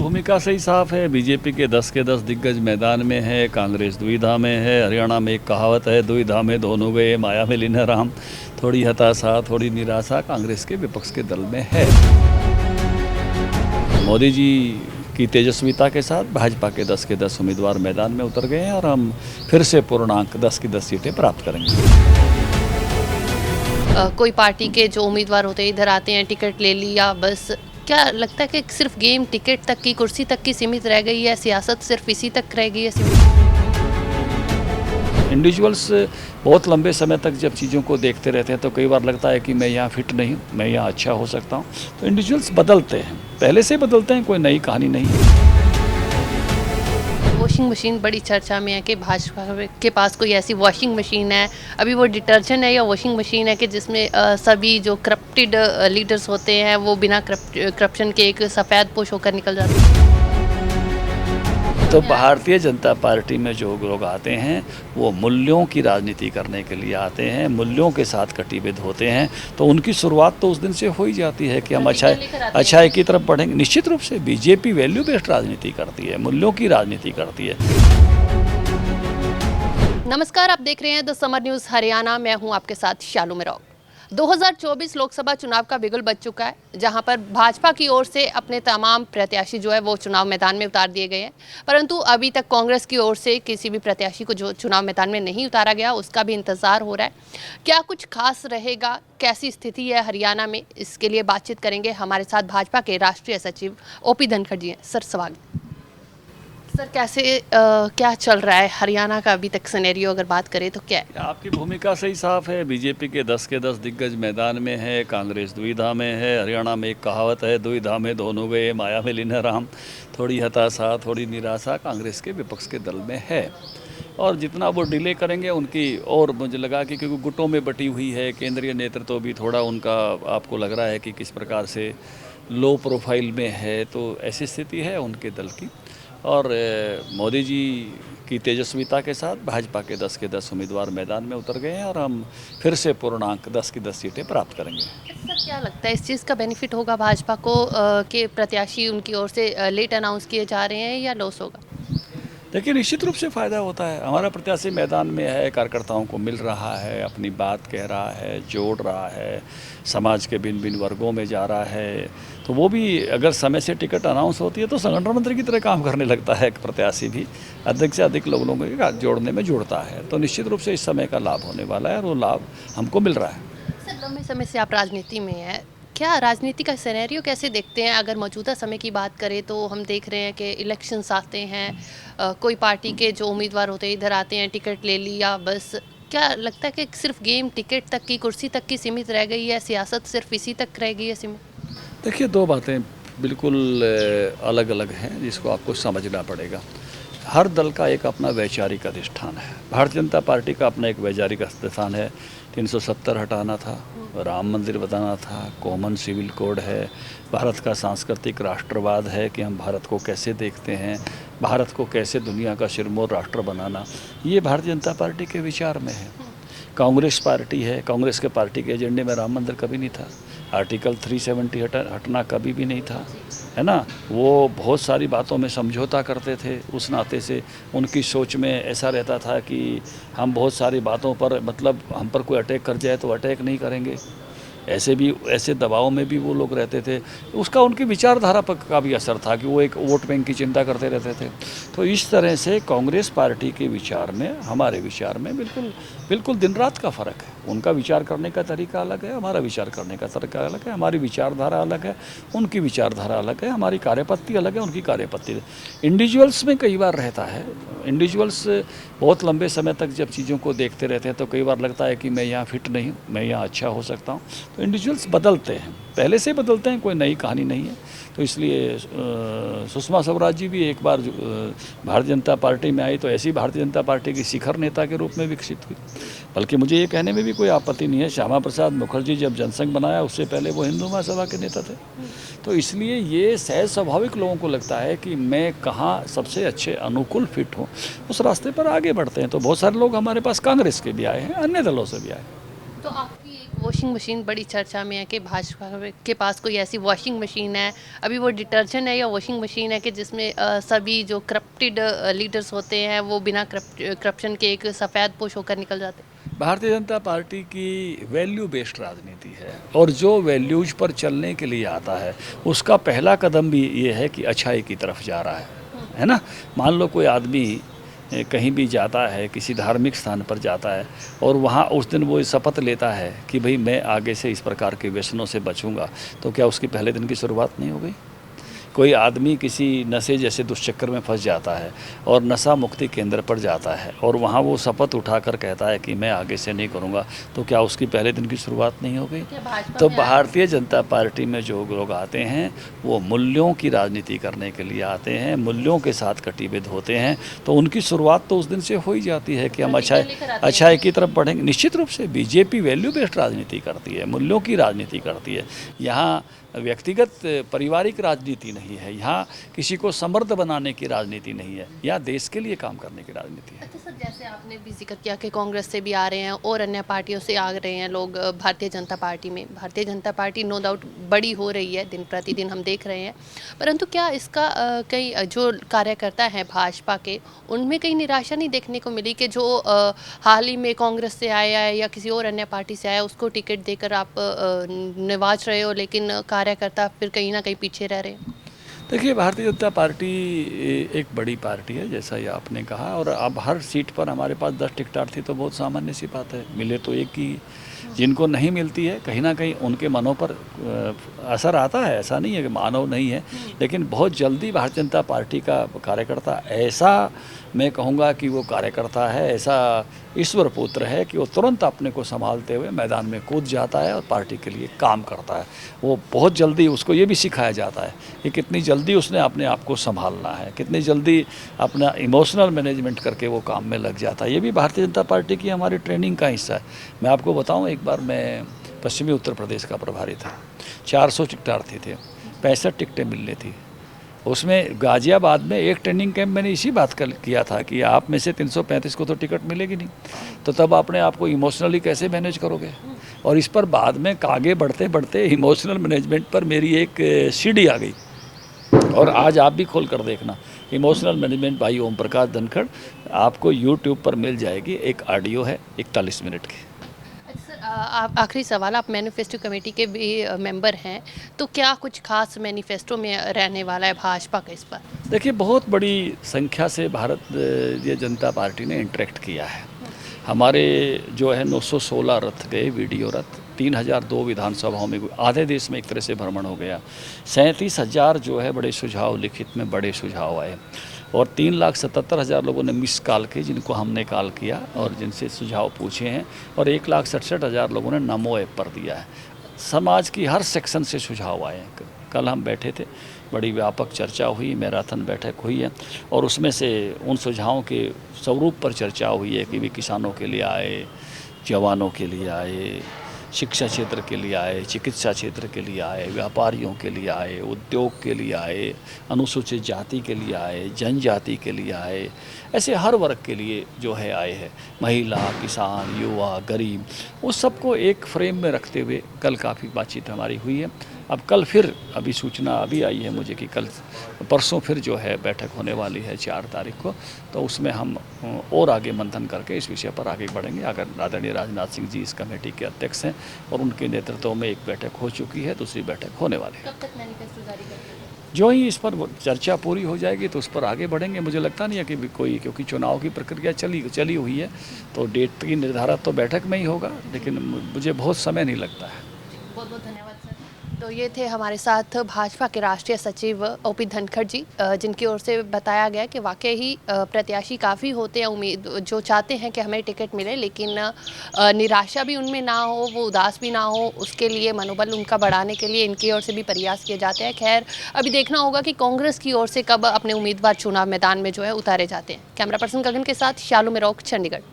भूमिका से ही साफ है। बीजेपी के 10 के 10 दिग्गज मैदान में है, कांग्रेस दुविधा में है। हरियाणा में एक कहावत है, दुविधा में दोनों गए, माया में लीन राम। थोड़ी हताशा, थोड़ी निराशा कांग्रेस के विपक्ष के दल में है। मोदी जी की तेजस्विता के साथ भाजपा के 10 के 10 उम्मीदवार मैदान में उतर गए हैं और हम फिर से पूर्णांक 10 की 10 सीटें प्राप्त करेंगे। कोई पार्टी के जो उम्मीदवार होते हैं इधर आते हैं, टिकट ले लिया, बस क्या लगता है कि सिर्फ गेम टिकट तक की, कुर्सी तक की सीमित रह गई है, सियासत सिर्फ इसी तक रह गई है सीमित? इंडिविजुअल्स बहुत लंबे समय तक जब चीज़ों को देखते रहते हैं तो कई बार लगता है कि मैं यहाँ फिट नहीं हूँ, मैं यहाँ अच्छा हो सकता हूँ। तो इंडिविजुअल्स बदलते हैं, पहले से बदलते हैं, कोई नई कहानी नहीं है। वॉशिंग मशीन बड़ी चर्चा में है कि भाजपा के पास कोई ऐसी वॉशिंग मशीन है, अभी वो डिटर्जेंट है या वॉशिंग मशीन है कि जिसमें सभी जो करप्टेड लीडर्स होते हैं वो बिना करप्शन के एक सफ़ेद पोश होकर निकल जाते हैं। तो भारतीय जनता पार्टी में जो लोग आते हैं वो मूल्यों की राजनीति करने के लिए आते हैं, मूल्यों के साथ कटिबद्ध होते हैं। तो उनकी शुरुआत तो उस दिन से हो ही जाती है कि हम अच्छाई की तरफ बढ़ेंगे। निश्चित रूप से बीजेपी वैल्यू बेस्ड राजनीति करती है, मूल्यों की राजनीति करती है। नमस्कार, आप देख रहे हैं द समर न्यूज़ हरियाणा। मैं हूं आपके साथ शालू मेरा। 2024 लोकसभा चुनाव का बिगुल बज चुका है, जहां पर भाजपा की ओर से अपने तमाम प्रत्याशी जो है वो चुनाव मैदान में उतार दिए गए हैं, परंतु अभी तक कांग्रेस की ओर से किसी भी प्रत्याशी को जो चुनाव मैदान में नहीं उतारा गया उसका भी इंतजार हो रहा है। क्या कुछ खास रहेगा, कैसी स्थिति है हरियाणा में, इसके लिए बातचीत करेंगे। हमारे साथ भाजपा के राष्ट्रीय सचिव ओपी धनखड़ जी हैं। सर स्वागत। सर क्या चल रहा है हरियाणा का अभी तक सिनेरियो, अगर बात करें तो क्या है? आपकी भूमिका से ही साफ है। बीजेपी के 10 के 10 दिग्गज मैदान में है, कांग्रेस दुविधा में है। हरियाणा में एक कहावत है, दुविधा में दोनों गए, माया में लीन राम। थोड़ी हताशा, थोड़ी निराशा कांग्रेस के विपक्ष के दल में है। और जितना वो डिले करेंगे उनकी, और मुझे लगा कि क्योंकि गुटों में बटी हुई है, केंद्रीय नेतृत्व भी थोड़ा उनका आपको लग रहा है कि किस प्रकार से लो प्रोफाइल में है, तो ऐसी स्थिति है उनके दल की। और मोदी जी की तेजस्विता के साथ भाजपा के 10 के 10 उम्मीदवार मैदान में उतर गए हैं और हम फिर से पूर्णांक 10 की 10 सीटें प्राप्त करेंगे। सर क्या लगता है इस चीज़ का बेनिफिट होगा भाजपा को कि प्रत्याशी उनकी ओर से लेट अनाउंस किए जा रहे हैं, या लॉस होगा? देखिए, निश्चित रूप से फ़ायदा होता है। हमारा प्रत्याशी मैदान में है, कार्यकर्ताओं को मिल रहा है, अपनी बात कह रहा है, जोड़ रहा है, समाज के भिन्न भिन्न वर्गों में जा रहा है। तो वो भी अगर समय से टिकट अनाउंस होती है तो संगठन मंत्री की तरह काम करने लगता है। एक प्रत्याशी भी अधिक से अधिक लोगों को जोड़ने में जुड़ता है। तो निश्चित रूप से इस समय का लाभ होने वाला है और वो लाभ हमको मिल रहा है। सर लंबे समय से आप राजनीति में हैं, क्या राजनीति का सिनेरियो कैसे देखते हैं? अगर मौजूदा समय की बात करें तो हम देख रहे हैं कि इलेक्शंस आते हैं, कोई पार्टी के जो उम्मीदवार होते हैं इधर आते हैं, टिकट ले लिया, बस क्या लगता है कि सिर्फ गेम टिकट तक की, कुर्सी तक की सीमित रह गई है, सियासत सिर्फ इसी तक रह गई है सीमित? देखिए, दो बातें बिल्कुल अलग अलग हैं जिसको आपको समझना पड़ेगा। हर दल का एक अपना वैचारिक अधिष्ठान है। भारतीय जनता पार्टी का अपना एक वैचारिक अधिष्ठान है। 370 हटाना था, राम मंदिर बनाना था, कॉमन सिविल कोड है, भारत का सांस्कृतिक राष्ट्रवाद है कि हम भारत को कैसे देखते हैं, भारत को कैसे दुनिया का सिरमौर राष्ट्र बनाना, ये भारतीय जनता पार्टी के विचार में है। कांग्रेस पार्टी है, कांग्रेस के पार्टी के एजेंडे में राम मंदिर कभी नहीं था, आर्टिकल 370 हटना कभी भी नहीं था, है ना। वो बहुत सारी बातों में समझौता करते थे। उस नाते से उनकी सोच में ऐसा रहता था कि हम बहुत सारी बातों पर, मतलब हम पर कोई अटैक कर जाए तो अटैक नहीं करेंगे। ऐसे दबाव में भी वो लोग रहते थे। उसका उनकी विचारधारा पर का भी असर था कि वो एक वोट बैंक की चिंता करते रहते थे। तो इस तरह से कांग्रेस पार्टी के विचार में, हमारे विचार में बिल्कुल दिन रात का फ़र्क है। उनका विचार करने का तरीका अलग है, हमारा विचार करने का तरीका अलग है। हमारी विचारधारा अलग है, उनकी विचारधारा अलग है। हमारी कार्यपद्धति अलग है, उनकी कार्यपद्धति। इंडिविजुअल्स में कई बार रहता है, इंडिविजुअल्स बहुत लंबे समय तक जब चीज़ों को देखते रहते हैं तो कई बार लगता है कि मैं यहाँ फिट नहीं हूँ, मैं यहाँ अच्छा हो सकता हूँ। तो इंडिविजुअल्स बदलते हैं, पहले से बदलते हैं, कोई नई कहानी नहीं है। तो इसलिए सुषमा स्वराज जी भी एक बार भारतीय जनता पार्टी में आई तो ऐसी भारतीय जनता पार्टी की शिखर नेता के रूप में विकसित हुई। बल्कि मुझे ये कहने में भी कोई आपत्ति नहीं है, श्यामा प्रसाद मुखर्जी जब जनसंघ बनाया उससे पहले वो हिंदू महासभा के नेता थे। तो इसलिए ये सहज स्वाभाविक लोगों को लगता है कि मैं कहाँ सबसे अच्छे अनुकूल फिट हूँ, उस रास्ते पर आगे बढ़ते हैं। तो बहुत सारे लोग हमारे पास कांग्रेस के भी आए हैं, अन्य दलों से भी आए हैं। तो आपकी एक वॉशिंग मशीन बड़ी चर्चा में है कि भाजपा के पास कोई ऐसी वॉशिंग मशीन है, अभी वो डिटर्जेंट है या वॉशिंग मशीन है कि जिसमें सभी जो करप्टेड लीडर्स होते हैं वो बिना करप्शन के एक सफ़ेद पोश होकर निकल जाते हैं। भारतीय जनता पार्टी की वैल्यू बेस्ड राजनीति है और जो वैल्यूज पर चलने के लिए आता है उसका पहला कदम भी ये है कि अच्छाई की तरफ जा रहा है ना। मान लो कोई आदमी कहीं भी जाता है, किसी धार्मिक स्थान पर जाता है और वहाँ उस दिन वो शपथ लेता है कि भाई मैं आगे से इस प्रकार के व्यसनों से बचूंगा, तो क्या उसकी पहले दिन की शुरुआत नहीं हो गई? कोई आदमी किसी नशे जैसे दुष्चक्कर में फंस जाता है और नशा मुक्ति केंद्र पर जाता है और वहाँ वो शपथ उठाकर कहता है कि मैं आगे से नहीं करूँगा, तो क्या उसकी पहले दिन की शुरुआत नहीं हो गई? तो भारतीय जनता पार्टी में जो लोग आते हैं वो मूल्यों की राजनीति करने के लिए आते हैं, मूल्यों के साथ कटिबद्ध होते हैं, तो उनकी शुरुआत तो उस दिन से हो ही जाती है कि हम अच्छाई की तरफ बढ़ेंगे। निश्चित रूप से बीजेपी वैल्यू बेस्ड राजनीति करती है, मूल्यों की राजनीति करती है। यहाँ व्यक्तिगत पारिवारिक राजनीति नहीं है, यहाँ किसी को समृद्ध बनाने की राजनीति नहीं है, यहाँ देश के लिए काम करने की राजनीति है। अच्छा सर, जैसे आपने भी जिक्र किया कि कांग्रेस से भी आ रहे हैं और अन्य पार्टियों से आ रहे हैं लोग भारतीय जनता पार्टी में। Bharatiya Janata party no doubt बड़ी हो रही है, दिन प्रतिदिन हम देख रहे हैं, परंतु क्या इसका कई जो कार्यकर्ता हैं भाजपा के, उनमें कहीं निराशा नहीं देखने को मिली कि जो हाल ही में कांग्रेस से आया है या किसी और अन्य पार्टी से आया उसको टिकट देकर आप नवाज रहे हो, लेकिन कार्यकर्ता फिर कहीं ना कहीं पीछे रह रहे हैं? देखिए, भारतीय जनता पार्टी एक बड़ी पार्टी है जैसा ये आपने कहा, और अब हर सीट पर हमारे पास 10 टिकट थी तो बहुत सामान्य सी बात है, मिले तो एक ही। जिनको नहीं मिलती है कहीं ना कहीं उनके मनों पर असर आता है, ऐसा नहीं है कि मानव नहीं है, लेकिन बहुत जल्दी भारतीय जनता पार्टी का कार्यकर्ता ऐसा, मैं कहूँगा कि वो कार्यकर्ता है ऐसा ईश्वर पुत्र है कि वो तुरंत अपने को संभालते हुए मैदान में कूद जाता है और पार्टी के लिए काम करता है। वो बहुत जल्दी, उसको ये भी सिखाया जाता है कि कितनी जल्दी उसने अपने आप को संभालना है, कितनी जल्दी अपना इमोशनल मैनेजमेंट करके वो काम में लग जाता है। ये भी भारतीय जनता पार्टी की हमारी ट्रेनिंग का हिस्सा है। मैं आपको बताऊँ, एक बार मैं पश्चिमी उत्तर प्रदेश का प्रभारी था, 400 टिकटार्थी थे, 65 टिकटें मिलनी थी। उसमें गाजियाबाद में एक ट्रेनिंग कैंप मैंने इसी बात का किया था कि आप में से 335 को तो टिकट मिलेगी नहीं, तो तब अपने आप को इमोशनली कैसे मैनेज करोगे? और इस पर बाद में आगे बढ़ते बढ़ते इमोशनल मैनेजमेंट पर मेरी एक सीढ़ी आ गई, और आज आप भी खोल कर देखना, इमोशनल मैनेजमेंट भाई ओम प्रकाश धनखड़, आपको यूट्यूब पर मिल जाएगी। एक ऑडियो है 41 मिनट की। आप आखिरी सवाल, आप मैनिफेस्टो कमेटी के भी मेंबर हैं, तो क्या कुछ खास मैनिफेस्टो में रहने वाला है भाजपा का इस पर? देखिए, बहुत बड़ी संख्या से भारतीय जनता पार्टी ने इंटरेक्ट किया है। हमारे जो है 916 रथ गए, वीडियो रथ, 3002 विधानसभाओं में, आधे देश में एक तरह से भ्रमण हो गया। 37,000 जो है बड़े सुझाव, लिखित में बड़े सुझाव आए, और 3,77,000 लोगों ने मिस कॉल की, जिनको हमने कॉल किया और जिनसे सुझाव पूछे हैं, और 1,67,000 लोगों ने नमो ऐप पर दिया है। समाज की हर सेक्शन से सुझाव आए हैं। कल हम बैठे थे, बड़ी व्यापक चर्चा हुई, मैराथन बैठक हुई है, और उसमें से उन सुझावों के स्वरूप पर चर्चा हुई है कि वे किसानों के लिए आए, जवानों के लिए आए, शिक्षा क्षेत्र के लिए आए, चिकित्सा क्षेत्र के लिए आए, व्यापारियों के लिए आए, उद्योग के लिए आए, अनुसूचित जाति के लिए आए, जनजाति के लिए आए, ऐसे हर वर्ग के लिए जो है आए हैं, महिला, किसान, युवा, गरीब, उस सबको एक फ्रेम में रखते हुए कल काफ़ी बातचीत हमारी हुई है। अब कल फिर अभी सूचना अभी आई है मुझे कि कल परसों फिर जो है बैठक होने वाली है 4 तारीख को, तो उसमें हम और आगे मंथन करके इस विषय पर आगे बढ़ेंगे। अगर आदरणीय राजनाथ सिंह जी इस कमेटी के अध्यक्ष हैं और उनके नेतृत्व में एक बैठक हो चुकी है, दूसरी बैठक होने वाली है। कब तक मैनिफेस्टो जारी करेंगे? जो ही इस पर चर्चा पूरी हो जाएगी तो उस पर आगे बढ़ेंगे। मुझे लगता नहीं है कि कोई, क्योंकि चुनाव की प्रक्रिया चली हुई है, तो डेट की निर्धारित तो बैठक में ही होगा, लेकिन मुझे बहुत समय नहीं लगता है। बहुत बहुत धन्यवाद सर। तो ये थे हमारे साथ भाजपा के राष्ट्रीय सचिव ओपी धनखड़ जी, जिनकी ओर से बताया गया कि वाकई ही प्रत्याशी काफ़ी होते हैं उम्मीद जो चाहते हैं कि हमें टिकट मिले, लेकिन निराशा भी उनमें ना हो, वो उदास भी ना हो, उसके लिए मनोबल उनका बढ़ाने के लिए इनकी ओर से भी प्रयास किए जाते हैं। खैर, अभी देखना होगा कि कांग्रेस की ओर से कब अपने उम्मीदवार चुनाव मैदान में जो है उतारे जाते हैं। कैमरा पर्सन गगन के साथ शालू मेरोक, चंडीगढ़।